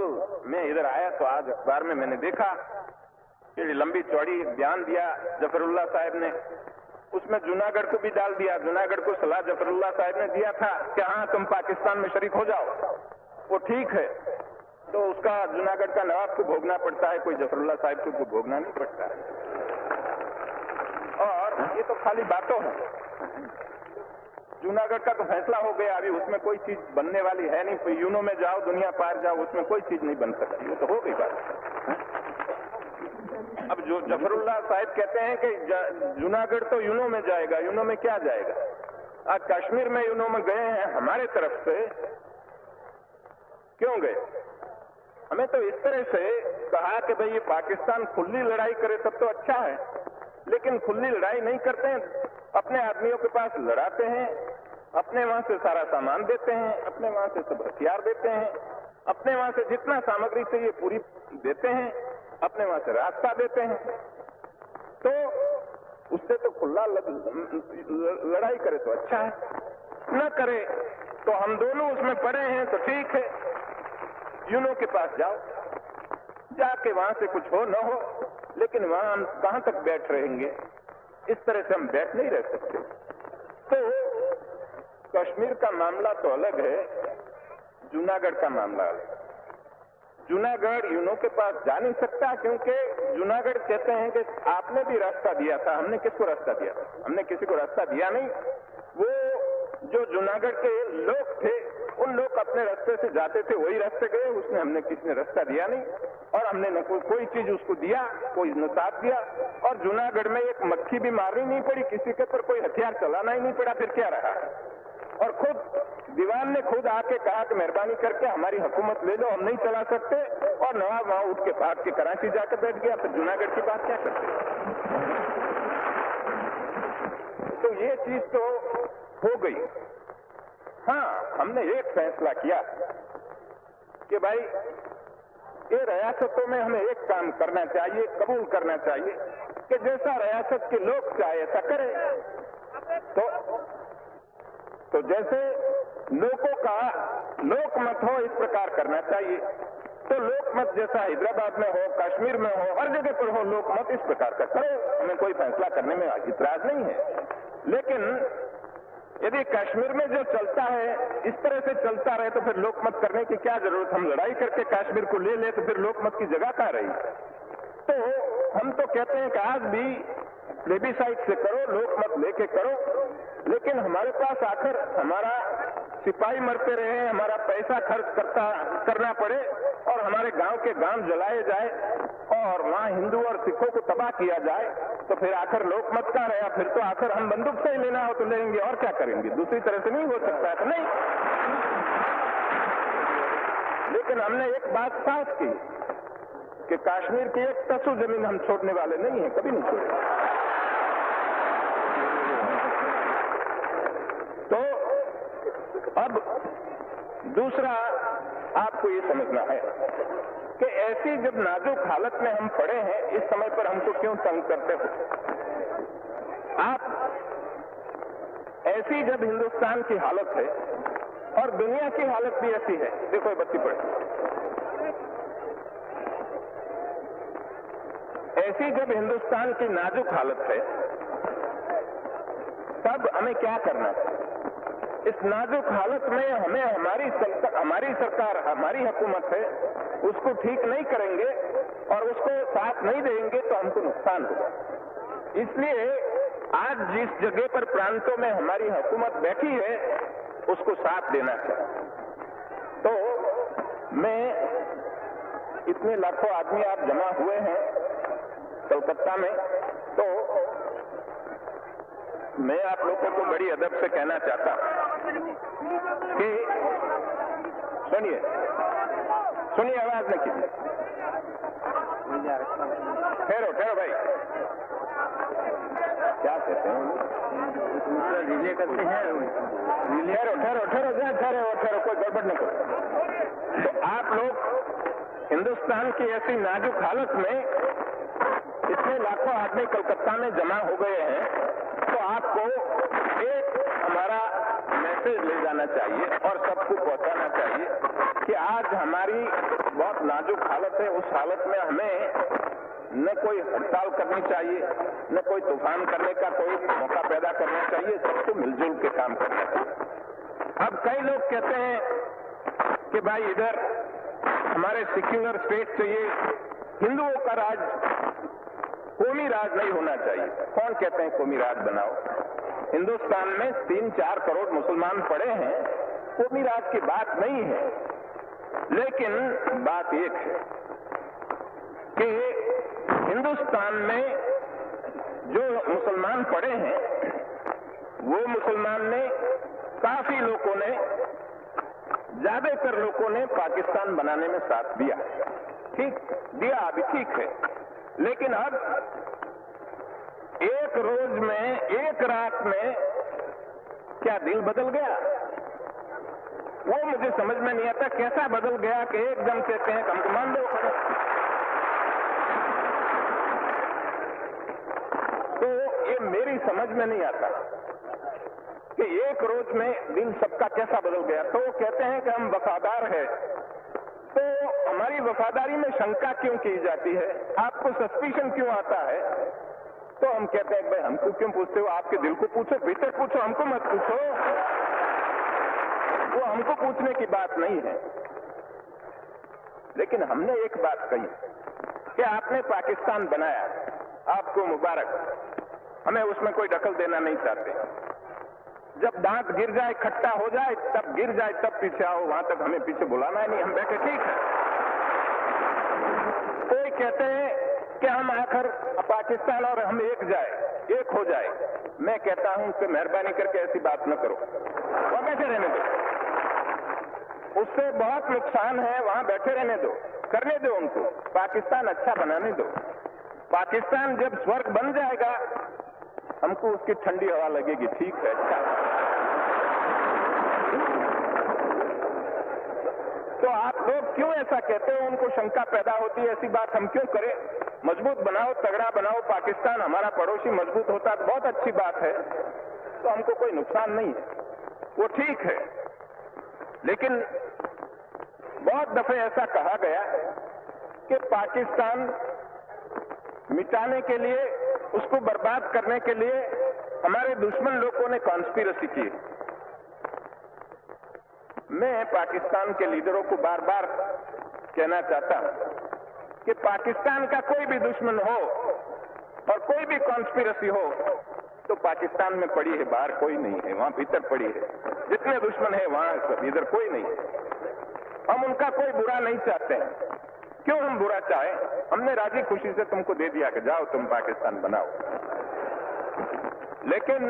कल मैं इधर आया तो आज अखबार में मैंने देखा कि लंबी चौड़ी बयान दिया जफरुल्लाह साहब ने। उसमें जूनागढ़ को भी डाल दिया। जूनागढ़ को सलाह जफरुल्लाह साहब ने दिया था कि हाँ तुम पाकिस्तान में शरीक हो जाओ, वो ठीक है। तो उसका जूनागढ़ का नवाब को भोगना पड़ता है, कोई जफरुल्लाह साहब को भोगना नहीं पड़ता है। और ये तो खाली बातों है। जूनागढ़ का तो फैसला हो गया, अभी उसमें कोई चीज बनने वाली है नहीं। यूनो में जाओ, दुनिया पार जाओ, उसमें कोई चीज नहीं बन सकती, वो तो हो गई बात। अब जो जफरुल्लाह साहब कहते हैं कि जूनागढ़ तो यूनो में जाएगा, यूनो में क्या जाएगा? आज कश्मीर में यूनो में गए हैं हमारे तरफ से, क्यों गए? हमें तो इस तरह से कहा कि भाई ये पाकिस्तान खुली लड़ाई करे तब तो अच्छा है, लेकिन खुली लड़ाई नहीं करते हैं, अपने आदमियों के पास लड़ाते हैं, अपने वहां से सारा सामान देते हैं, अपने वहां से सब हथियार देते हैं, अपने वहां से जितना सामग्री चाहिए पूरी देते हैं, अपने वहां से रास्ता देते हैं। तो उससे तो खुला लड़ाई करे तो अच्छा है, न करे तो हम दोनों उसमें पड़े हैं तो ठीक है। यूनो के पास जाओ, जाके वहां से कुछ हो न हो, लेकिन वहां हम कहां तक बैठ रहेंगे? इस तरह से हम बैठ नहीं रह सकते। तो कश्मीर का मामला तो अलग है, जूनागढ़ का मामला अलग। जूनागढ़ यूनो के पास जा नहीं सकता, क्योंकि जूनागढ़ कहते हैं कि आपने भी रास्ता दिया था। हमने किसको रास्ता दिया था? हमने किसी को रास्ता दिया नहीं। वो जो जूनागढ़ के लोग थे, उन लोग अपने रास्ते से जाते थे, वही रास्ते गए। उसने हमने किसी ने रास्ता दिया नहीं, और हमने न कोई चीज उसको दिया, कोई न साथ दिया। और जूनागढ़ में एक मक्खी भी मारनी नहीं पड़ी, किसी के ऊपर कोई हथियार चलाना ही नहीं पड़ा। फिर क्या रहा? और खुद दीवान ने खुद आके कहा कि मेहरबानी करके हमारी हुकूमत ले लो, हम नहीं चला सकते। और नवाब वहां उठ के भाग के कराची जाकर बैठ गया। फिर जूनागढ़ की बात क्या करते? तो ये चीज तो हो गई। हाँ, हमने एक फैसला किया कि भाई ये रियासतों में हमें एक काम करना चाहिए, कबूल करना चाहिए कि जैसा रियासत के लोग चाहे ऐसा करें। तो जैसे लोगों का लोकमत हो, इस प्रकार करना चाहिए। तो लोकमत जैसा हैदराबाद में हो, कश्मीर में हो, हर जगह पर हो लोकमत, इस प्रकार का करो। हमें कोई फैसला करने में इतराज नहीं है। लेकिन यदि कश्मीर में जो चलता है इस तरह से चलता रहे तो फिर लोकमत करने की क्या जरूरत? हम लड़ाई करके कश्मीर को ले ले तो फिर लोकमत की जगह कहां रही? तो हम तो कहते हैं कि आज भी प्लेबिसाइट से करो, लोकमत लेके करो। लेकिन हमारे पास आकर हमारा सिपाही मरते रहे, हमारा पैसा खर्च करना पड़े, और हमारे गांव के गांव जलाए जाए, और वहां हिंदू और सिखों को तबाह किया जाए, तो फिर आखिर लोकमत का रहा? फिर तो आखिर हम बंदूक से ही लेना हो तो लेंगे, और क्या करेंगे? दूसरी तरह से नहीं हो सकता है। तो नहीं। लेकिन हमने एक बात साफ की कि कश्मीर की एक तसु जमीन हम छोड़ने वाले नहीं है, कभी नहीं छोड़ेंगे। तो अब दूसरा आपको ये समझना है कि ऐसी जब नाजुक हालत में हम पड़े हैं, इस समय पर हमको क्यों तंग करते हो आप? ऐसी जब हिंदुस्तान की हालत है और दुनिया की हालत भी ऐसी है, देखो ये बत्ती पड़े, ऐसी जब हिंदुस्तान की नाजुक हालत है, तब हमें क्या करना चाहिए? इस नाजुक हालत में हमें हमारी सरकार, हमारी हुकूमत है, उसको ठीक नहीं करेंगे और उसको साथ नहीं देंगे तो हमको नुकसान होगा। इसलिए आज जिस जगह पर प्रांतों में हमारी हुकूमत बैठी है, उसको साथ देना चाहिए। तो मैं, इतने लाखों आदमी आप जमा हुए हैं कलकत्ता में, तो मैं आप लोगों को बड़ी अदब से कहना चाहता हूं कि सुनिए, आवाज न कीजिए। ठहरो भाई, क्या कहते हैं? रिले करते हैं। ठहरो, कोई गड़बड़ नहीं करो। तो आप लोग हिंदुस्तान की ऐसी नाजुक हालत में, इतने लाखों आदमी कलकत्ता में जमा हो गए हैं, तो आपको एक हमारा मैसेज ले जाना चाहिए और सबको पहुंचाना चाहिए कि आज हमारी बहुत नाजुक हालत है। उस हालत में हमें न कोई हड़ताल करनी चाहिए, न कोई तूफान करने का कोई मौका पैदा करना चाहिए, सबको मिलजुल के काम करना चाहिए। अब कई लोग कहते हैं कि भाई इधर हमारे सेक्युलर स्टेट चाहिए, हिंदुओं का राज, कौमी राज नहीं होना चाहिए। कौन कहते हैं कौमी राज बनाओ? हिंदुस्तान में 3-4 करोड़ मुसलमान पड़े हैं, कौमी राज की बात नहीं है। लेकिन बात एक है कि हिंदुस्तान में जो मुसलमान पड़े हैं, वो मुसलमान ने, काफी लोगों ने, ज्यादातर लोगों ने पाकिस्तान बनाने में साथ दिया। ठीक दिया, अभी ठीक है। लेकिन अब एक रोज में, एक रात में क्या दिल बदल गया? वो मुझे समझ में नहीं आता कैसा बदल गया कि एकदम कहते हैं हमको मान दो। तो ये मेरी समझ में नहीं आता कि एक रोज में दिल सबका कैसा बदल गया। तो वो कहते हैं कि हम वफादार हैं, तो हमारी वफादारी में शंका क्यों की जाती है? आपको सस्पिशन क्यों आता है? तो हम कहते हैं भाई हमको क्यों पूछते हो? आपके दिल को पूछो, भीतर पूछो, हमको मत पूछो। वो हमको पूछने की बात नहीं है। लेकिन हमने एक बात कही कि आपने पाकिस्तान बनाया, आपको मुबारक, हमें उसमें कोई दखल देना नहीं चाहते। जब दांत गिर जाए, खट्टा हो जाए, तब गिर जाए, तब पीछे आओ, वहां तक हमें पीछे बुलाना है नहीं, हम बैठे ठीक है। कोई कहते हैं कि हम आखिर पाकिस्तान और हम एक हो जाए। मैं कहता हूं कि मेहरबानी करके ऐसी बात न करो, वहां बैठे रहने दो। उससे बहुत नुकसान है, वहां बैठे रहने दो, करने दो उनको, पाकिस्तान अच्छा बनाने दो। पाकिस्तान जब स्वर्ग बन जाएगा, हमको उसकी ठंडी हवा लगेगी, ठीक है, अच्छा। तो आप लोग क्यों ऐसा कहते हो? उनको शंका पैदा होती है, ऐसी बात हम क्यों करें? मजबूत बनाओ, तगड़ा बनाओ पाकिस्तान, हमारा पड़ोसी मजबूत होता तो बहुत अच्छी बात है, तो हमको कोई नुकसान नहीं है, वो ठीक है। लेकिन बहुत दफे ऐसा कहा गया कि पाकिस्तान मिटाने के लिए, उसको बर्बाद करने के लिए हमारे दुश्मन लोगों ने कॉन्स्पिरेसी की। मैं पाकिस्तान के लीडरों को बार बार कहना चाहता हूं कि पाकिस्तान का कोई भी दुश्मन हो और कोई भी कॉन्स्पिरेसी हो तो पाकिस्तान में पड़ी है, बाहर कोई नहीं है, वहां भीतर पड़ी है। जितने दुश्मन है वहां सब, इधर कोई नहीं है। हम उनका कोई बुरा नहीं चाहते हैं। क्यों हम बुरा चाहें? हमने राजी खुशी से तुमको दे दिया कि जाओ तुम पाकिस्तान बनाओ। लेकिन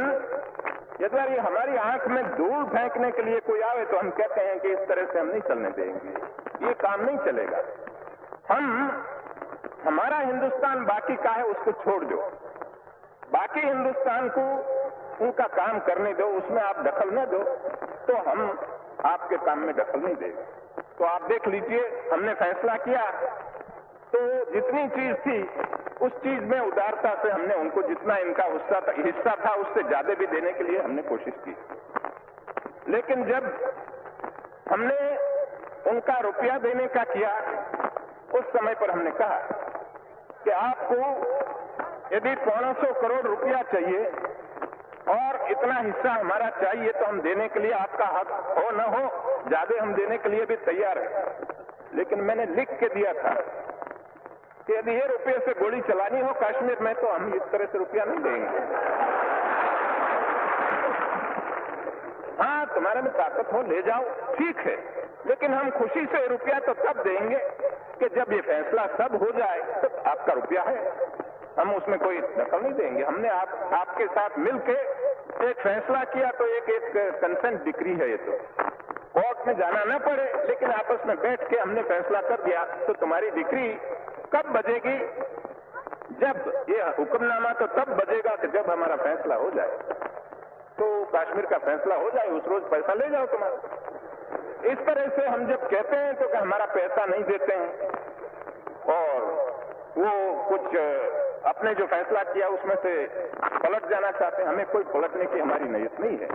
यदि हमारी आंख में धूल फेंकने के लिए कोई आवे तो हम कहते हैं कि इस तरह से हम नहीं चलने देंगे, ये काम नहीं चलेगा। हमारा हिंदुस्तान बाकी का है, उसको छोड़ दो, बाकी हिंदुस्तान को उनका काम करने दो, उसमें आप दखल न दो, तो हम आपके काम में दखल नहीं देंगे। तो आप देख लीजिए, हमने फैसला किया तो जितनी चीज थी उस चीज में उदारता से हमने उनको जितना इनका हिस्सा था उससे ज्यादा भी देने के लिए हमने कोशिश की। लेकिन जब हमने उनका रुपया देने का किया, उस समय पर हमने कहा कि आपको यदि 500 करोड़ रुपया चाहिए और इतना हिस्सा हमारा चाहिए तो हम देने के लिए, आपका हक हो न हो, ज्यादा हम देने के लिए भी तैयार है। लेकिन मैंने लिख के दिया था कि यदि ये रुपये से गोली चलानी हो कश्मीर में तो हम इस तरह से रुपया नहीं देंगे। हाँ, तुम्हारे में ताकत हो ले जाओ, ठीक है, लेकिन हम खुशी से रुपया तो तब देंगे कि जब ये फैसला सब हो जाए तो आपका रुपया है, हम उसमें कोई दखल नहीं देंगे। हमने आपके साथ मिलके एक फैसला किया तो एक कंसेंट डिक्री है, ये तो कोर्ट में जाना न पड़े, लेकिन आपस में बैठ के हमने फैसला कर दिया। तो तुम्हारी डिक्री कब बजेगी? जब ये हुक्मनामा तो तब बजेगा कि जब हमारा फैसला हो जाए। तो कश्मीर का फैसला हो जाए, उस रोज पैसा ले जाओ तुम्हारा। इस तरह से हम जब कहते हैं तो कि हमारा पैसा नहीं देते हैं और वो कुछ अपने जो फैसला किया उसमें से पलट जाना चाहते हैं, हमें कोई पलटने की हमारी नीयत नहीं है।